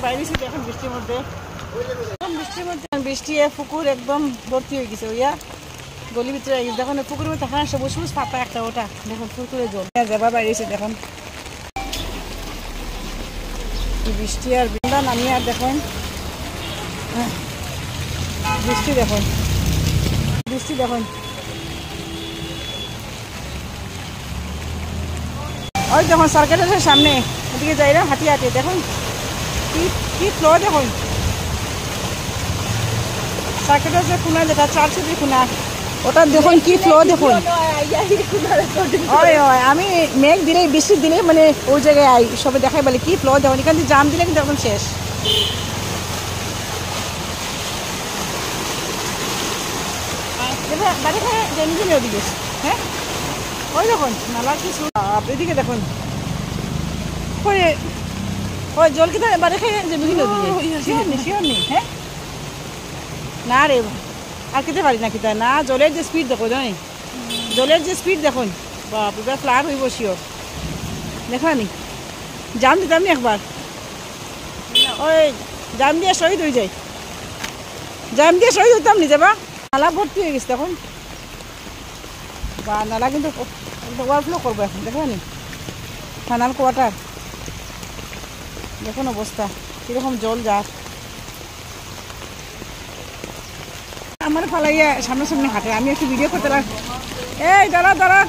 বাইরে ছিল এখন বৃষ্টির মধ্যে বৃষ্টি পুকুর একদম ভর্তি হয়ে গেছে ওইয়া গলির ভিতরে দেখুন পুকুরের মধ্যে হ্যাঁ সবুজ সবুজ পাতা একটা ওটা দেখুন পুকুরে জল যাবা বাইরেছে দেখুন বৃষ্টি আর বৃন্দা নামি আর দেখুন বৃষ্টি দেখুন ওই দেখুন সার্কেলের সামনে ওদিকে যাই না হাঁটি হাঁটি দেখুন কি ফ্লো দেখুন সার্কেলের যে খুনা যেটা 4 খুনা ওটা দেখুন কি ফ্লো দেখুন আমি মেঘ দিলে বৃষ্টি দিলে মানে ওই জায়গায় আই সবে দেখাই বলে কি ফ্লো দেখুন এখান থেকে জাম দিলে কিন্তু একদম শেষ বাড়ি খায় জেনে ওদিকে হ্যাঁ ওই দেখুন নালা কি এদিকে দেখুন ওই জল কি বাড়ি খায় জেনে ওদিকে নেই হ্যাঁ না রে আর খেতে পারি না খেতে না জলের যে স্পিড দেখো জানি জলের যে স্পিড দেখুন বাবা ফ্লাড হয়ে বসিও দেখানি জাম দিতাম নি একবার ওই জাম দিয়ে শহীদ হয়ে যায় জাম দিয়ে শহীদ হইতাম নি যাবা নালা ভর্তি হয়ে গেছে তখন বা নালা কিন্তু ওভারফ্লো করবো এখন দেখানি থানার কোয়ার্টার দেখুন অবস্থা কীরকম জল যার আমার ফালাইয়া সামনাসামনি হাঁটে আমি একটু ভিডিও করতে এই দাঁড়া